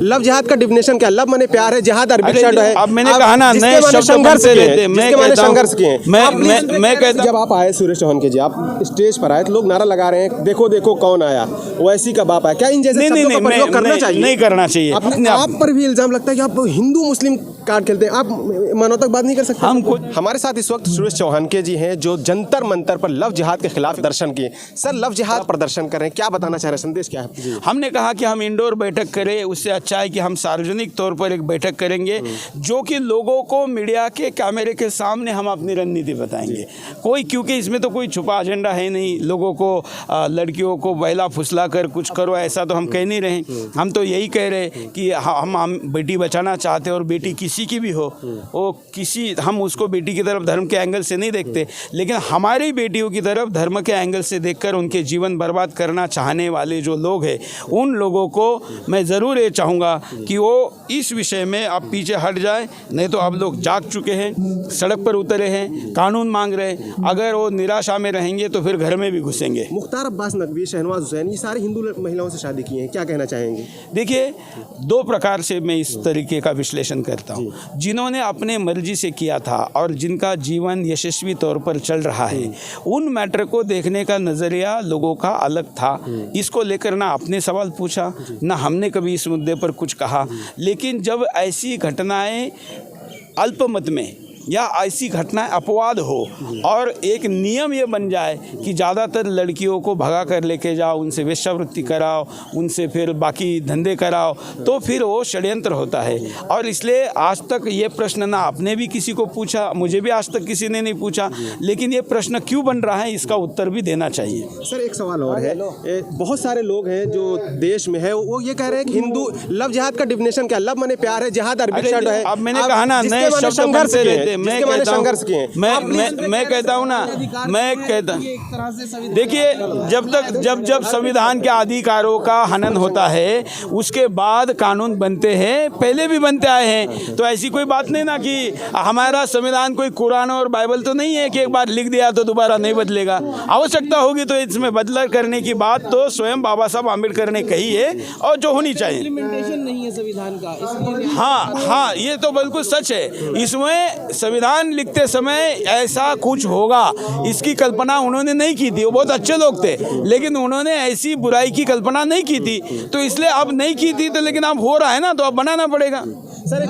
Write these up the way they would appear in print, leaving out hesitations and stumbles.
Love जिहाद का definition क्या? लव माने प्यार है, जिहाद अरबी शब्द है। अब मैंने कहा ना, नए शब्द संघर्ष किए, संघर्ष किए। मैं कहता, जब आप आए सुरेश चौहान के जी, आप स्टेज पर आए तो लोग नारा लगा रहे हैं, देखो देखो कौन आया, वैसी का बाप आया। क्या इन जैसे शब्दों का प्रयोग करना चाहिए? नहीं करना चाहिए। आप पर भी इल्जाम लगता है कि आप हिंदू मुस्लिम कार्ड खेलते हैं, आप मानवतावाद नहीं कर सकते? हमारे साथ इस वक्त सुरेश चौहान के जी हैं, जो जंतर मंतर पर लव जिहाद के खिलाफ दर्शन किए। सर, लव जिहाद प्रदर्शन कर रहे हैं, क्या बताना चाह रहे हैं, संदेश क्या है? हमने कहा कि हम इंडोर बैठक करें, उससे अच्छा है कि हम सार्वजनिक तौर पर एक बैठक करेंगे, जो कि लोगों को मीडिया के कैमरे के सामने हम अपनी रणनीति बताएंगे। कोई, क्योंकि इसमें तो कोई छुपा एजेंडा है नहीं, लोगों को लड़कियों को बहला फुसला कर कुछ करो ऐसा तो हम कह नहीं रहे। हम तो यही कह रहे कि हम बेटी बचाना चाहते हैं, और बेटी किसी की भी हो, वो किसी, हम उसको बेटी की तरफ धर्म के एंगल से नहीं देखते, लेकिन हमारी बेटियों की तरफ धर्म के एंगल से देखकर उनके जीवन बर्बाद करना चाहने वाले जो लोग हैं, उन लोगों को मैं ज़रूर ये चाहूँगा कि वो इस विषय में अब पीछे हट जाए। नहीं तो अब लोग जाग चुके हैं, सड़क पर उतरे हैं, कानून मांग रहे हैं। अगर वो निराशा में रहेंगे तो फिर घर में भी घुसेंगे। मुख्तार अब्बास नकवी, शहनवाज हुसैन, ये सारी हिंदू महिलाओं से शादी की हैं, क्या कहना चाहेंगे? देखिए, दो प्रकार से मैं इस तरीके का विश्लेषण करता हूँ। जिन्होंने अपने मर्जी से किया था और जिनका जीवन यशस्वी तौर पर चल रहा है, उन मैटर को देखने का नज़रिया लोगों का अलग था। इसको लेकर ना आपने सवाल पूछा, ना हमने कभी इस मुद्दे पर कुछ कहा। लेकिन जब ऐसी घटनाएं अल्पमत में या ऐसी घटनाएं अपवाद हो और एक नियम ये बन जाए कि ज़्यादातर लड़कियों को भगा कर लेके जाओ, उनसे वेश्यावृत्ति कराओ, उनसे फिर बाकी धंधे कराओ, तो फिर वो षड्यंत्र होता है। और इसलिए आज तक ये प्रश्न ना आपने भी किसी को पूछा, मुझे भी आज तक किसी ने नहीं पूछा, लेकिन ये प्रश्न क्यों बन रहा है, इसका उत्तर भी देना चाहिए। सर, एक सवाल और है, बहुत सारे लोग हैं जो देश में है, वो ये कह रहे हैं कि हिंदू लव जिहाद का डिफिनेशन क्या? लव माने प्यार है, जिहाद अरबी शब्द है। अब मैंने कहा ना, नए शब्द संघर्ष किए, मैं कहता हूँ ना, मैं कहता, देखिए, जब संविधान के अधिकारों का हनन होता है, उसके बाद कानून बनते हैं, पहले भी बनते आए हैं। तो ऐसी कोई बात नहीं ना कि हमारा संविधान कोई कुरान और बाइबल तो नहीं है कि एक बार लिख दिया तो दोबारा नहीं बदलेगा। आवश्यकता होगी तो इसमें बदलाव करने की बात तो स्वयं बाबा साहब आम्बेडकर ने कही है, और जो होनी चाहिए। इम्प्लीमेंटेशन नहीं है संविधान का, इसलिए हाँ, ये तो बिल्कुल सच है। इसमें संविधान लिखते समय ऐसा कुछ होगा, इसकी कल्पना उन्होंने नहीं की थी। वो बहुत अच्छे लोग थे, लेकिन उन्होंने ऐसी बुराई की कल्पना नहीं की थी। तो इसलिए अब नहीं की थी, तो लेकिन अब हो रहा है ना, तो अब बनाना पड़ेगा। सर, एक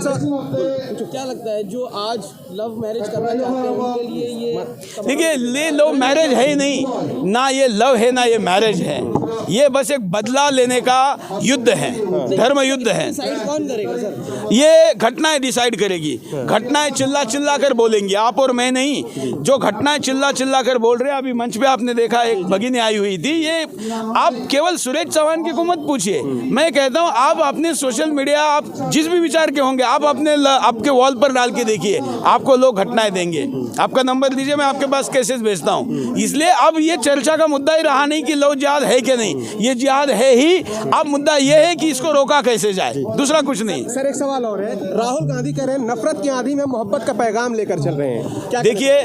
क्या लगता है जो आज लव मैरिज करना चाहते हैं उनके लिए ये? देखिए, ये लव मैरिज है ही नहीं, ना ये लव है ना ये मैरिज है, ये बस एक बदला लेने का युद्ध है, धर्म युद्ध है। डिसाइड कौन करेगा सर? ये घटनाएं डिसाइड करेगी। घटनाएं चिल्ला चिल्ला कर बोलेंगी, आप और मैं नहीं। जो घटनाएं चिल्ला चिल्ला कर बोल रहे हैं, अभी मंच पे आपने देखा एक भगिनी आई हुई थी, ये आप केवल सुरेश चौहान के को मत पूछिए। मैं कहता हूँ, आप अपने सोशल मीडिया, आप जिस भी विचार के होंगे, आप आपके वॉल पर डाल के देखिए, आपको लोग घटनाएं देंगे। आपका नंबर दीजिए, मैं आपके पास कैसेज भेजता हूँ। इसलिए अब ये चर्चा का मुद्दा ही रहा नहीं कि लव जिहाद है कि नहीं, ये जिहाद है ही। अब मुद्दा ये है कि इसको रोका कैसे जाए, दूसरा कुछ नहीं। सर, एक सवाल और है, राहुल गांधी कह रहे हैं नफरत की आंधी में मोहब्बत का पैगाम लेकर चल रहे हैं। देखिए,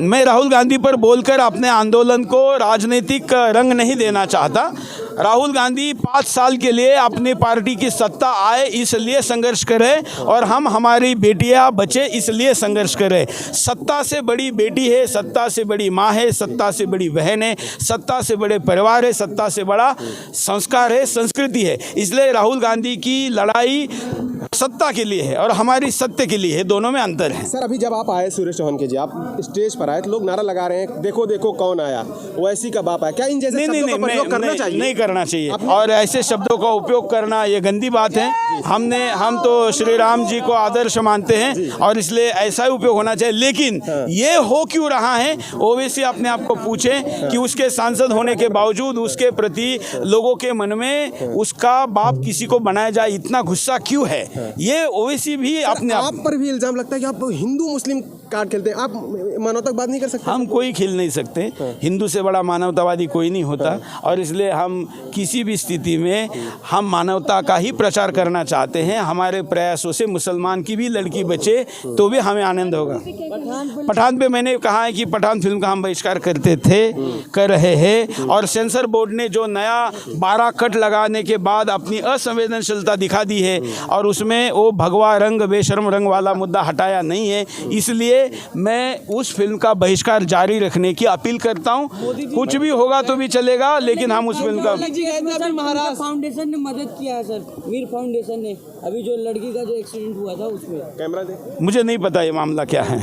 मैं राहुल गांधी पर बोलकर अपने आंदोलन को राजनीतिक रंग नहीं देना चाहता। राहुल गांधी 5 साल के लिए अपनी पार्टी की सत्ता आए इसलिए संघर्ष करें, और हम हमारी बेटियां बचे इसलिए संघर्ष करें। सत्ता से बड़ी बेटी है, सत्ता से बड़ी माँ है, सत्ता से बड़ी बहन है, सत्ता से बड़े परिवार है, सत्ता से बड़ा संस्कार है, संस्कृति है। इसलिए राहुल गांधी की लड़ाई सत्ता के लिए है और हमारी सत्य के लिए है, दोनों में अंतर है। सर, अभी जब आप आए सुरेश चौहान के जी, आप स्टेज पर आए तो लोग नारा लगा रहे हैं, देखो देखो कौन आया, वैसी का बाप आया। क्या इन जैसे शब्दों का प्रयोग करना चाहिए? नहीं करना चाहिए, और ऐसे शब्दों का उपयोग करना ये गंदी बात है। हम तो श्री राम जी को आदर्श मानते हैं, और इसलिए ऐसा ही उपयोग होना चाहिए। लेकिन ये हो क्यों रहा है, ओवैसी अपने आप को पूछे कि उसके सांसद होने के बावजूद उसके प्रति लोगों के मन में उसका बाप किसी को बनाया जाए, इतना गुस्सा क्यों है? ये ओवैसी भी अपने आप पर भी इल्जाम लगता है कि आप हिंदू मुस्लिम कार्ड खेलते हैं, आप मानवतावाद नहीं कर सकते? हम कोई खेल नहीं सकते, हिंदू से बड़ा मानवतावादी कोई नहीं होता, और इसलिए हम किसी भी स्थिति में हम मानवता का ही प्रचार करना चाहते हैं। हमारे प्रयासों से मुसलमान की भी लड़की बचे तो भी हमें आनंद होगा। पठान पे मैंने कहा है कि पठान फिल्म का हम बहिष्कार करते थे, कर रहे हैं, और सेंसर बोर्ड ने जो नया 12 कट लगाने के बाद अपनी असंवेदनशीलता दिखा दी है और उसमें वो भगवा रंग बेशर्म रंग वाला मुद्दा हटाया नहीं है, इसलिए मैं उस फिल्म का बहिष्कार जारी रखने की अपील करता हूँ। कुछ भी होगा तो भी चलेगा, लेकिन हम उस फिल्म का महाराज फाउंडेशन ने मदद किया है सर, मीर फाउंडेशन ने अभी जो लड़की का जो एक्सीडेंट हुआ था उसमें। कैमरा दे। मुझे नहीं पता ये मामला क्या है,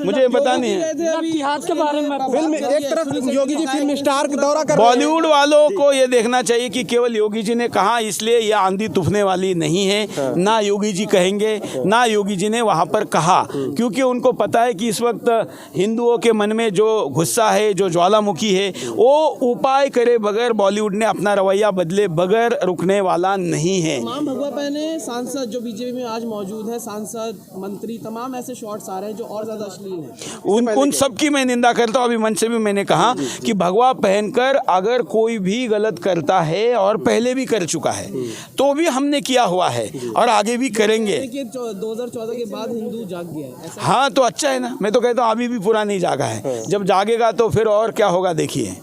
मुझे पता नहीं है। इतिहास के बारे में फिल्म एक तरफ योगी जी फिल्म स्टार का दौरा कर, बॉलीवुड वालों को ये देखना चाहिए कि केवल योगी जी ने कहा इसलिए यह आंधी तूफने वाली नहीं है, ना योगी जी कहेंगे, ना योगी जी ने वहाँ पर कहा, क्योंकि उनको पता है कि इस वक्त हिंदुओं के मन में जो गुस्सा है, जो ज्वालामुखी है, वो उपाय करे बगैर, बॉलीवुड ने अपना रवैया बदले बगैर रुकने वाला नहीं है। तमाम भगवा पहने सांसद जो बीजेपी में आज मौजूद है, सांसद मंत्री, तमाम ऐसे शॉट्स आ रहे हैं जो और ज्यादा अश्लील हैं। उन सब की मैं निंदा करता हूँ। अभी मंच से भी मैंने कहा कि भगवा पहनकर अगर कोई भी गलत करता है और पहले भी कर चुका है तो भी हमने किया हुआ है और आगे भी करेंगे। 2014 के बाद हिंदू जाग गया है ऐसा। हाँ तो अच्छा है ना, मैं तो कहता हूँ अभी भी पूरा नहीं जागा है, जब जागेगा तो फिर और क्या होगा देखिए।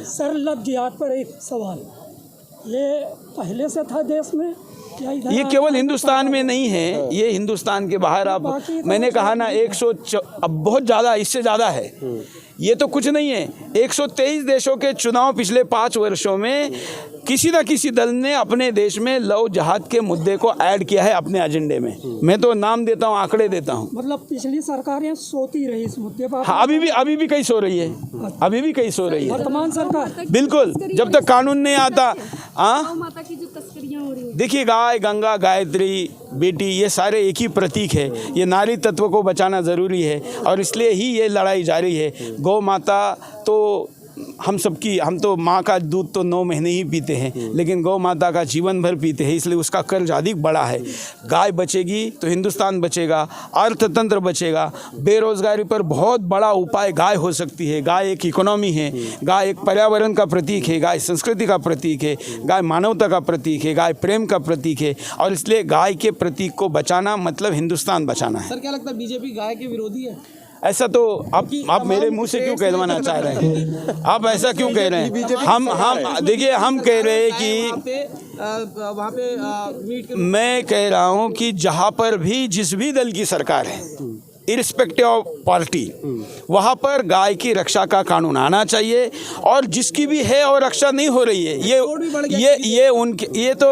सर लव जिहाद पर एक सवाल, ये पहले से था देश में या इधर? ये केवल हिंदुस्तान में नहीं है, ये हिंदुस्तान के बाहर आप, मैंने कहा ना 100 अब बहुत ज़्यादा, इससे ज़्यादा है, ये तो कुछ नहीं है। 123 देशों के चुनाव पिछले 5 वर्षों में किसी न किसी दल ने अपने देश में लव जिहाद के मुद्दे को ऐड किया है अपने एजेंडे में। मैं तो नाम देता हूँ, आंकड़े देता हूँ। मतलब पिछली सरकारें सोती रही इस मुद्दे पर? हाँ, अभी भी कहीं सो रही है, अभी भी कहीं सो रही है वर्तमान सरकार। बिल्कुल, जब तक कानून नहीं आता। हाँ, माता की जो तस्करियां हो रही हैं, देखिए गाय, गंगा, गायत्री, बेटी, ये सारे एक ही प्रतीक है। ये नारी तत्व को बचाना ज़रूरी है और इसलिए ही ये लड़ाई जारी है। गौ माता तो हम तो माँ का दूध तो 9 महीने ही पीते हैं, लेकिन गौ माता का जीवन भर पीते हैं, इसलिए उसका कर्ज अधिक बड़ा है। गाय बचेगी तो हिंदुस्तान बचेगा, अर्थतंत्र बचेगा। बेरोजगारी पर बहुत बड़ा उपाय गाय हो सकती है। गाय एक इकोनॉमी है, गाय एक पर्यावरण का प्रतीक है, गाय संस्कृति का प्रतीक है, गाय मानवता का प्रतीक है, गाय प्रेम का प्रतीक है, और इसलिए गाय के प्रतीक को बचाना मतलब हिंदुस्तान बचाना है। सर क्या लगता है बीजेपी गाय के विरोधी है? ऐसा तो आप मेरे मुंह से क्यों कहलवाना चाह रहे हैं? आप ऐसा क्यों कह रहे हैं? हम देखिए, हम कह रहे हैं कि वहाँ पे मीट मैं कह रहा हूँ कि जहाँ पर भी जिस भी दल की सरकार है, इरिस्पेक्टिव ऑफ पार्टी, वहाँ पर गाय की रक्षा का कानून आना चाहिए। और जिसकी भी है और रक्षा नहीं हो रही है,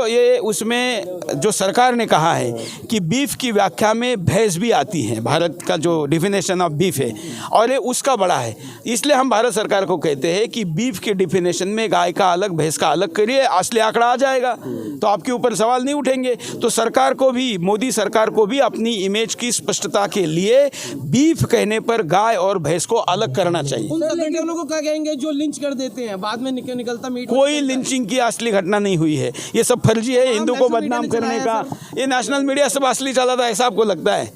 ये उसमें जो सरकार ने कहा है कि बीफ की व्याख्या में भैंस भी आती है, भारत का जो डिफिनेशन ऑफ बीफ है, और ये उसका बड़ा है। इसलिए हम भारत सरकार को कहते हैं कि बीफ के डिफिनेशन में गाय का अलग, भैंस का अलग करिए, असली आंकड़ा आ जाएगा तो आपके ऊपर सवाल नहीं उठेंगे। तो सरकार को भी, मोदी सरकार को भी अपनी इमेज की स्पष्टता के लिए बीफ कहने पर गाय और भैंस को अलग करना चाहिए। उन लोगों को क्या कहेंगे जो लिंच कर देते हैं, बाद में निकलता मीट? कोई लिंचिंग की असली घटना नहीं हुई है, ये सब फर्जी है हिंदू को बदनाम करने का। ये नेशनल मीडिया सब असली चला था, ऐसा आपको लगता है?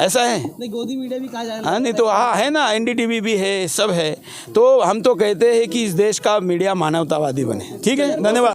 ऐसा है नहीं, गोदी मीडिया भी कहा जाए। हाँ, नहीं तो हाँ है ना, NDTV भी है, सब है। तो हम तो कहते हैं कि इस देश का मीडिया मानवतावादी बने। ठीक है, धन्यवाद।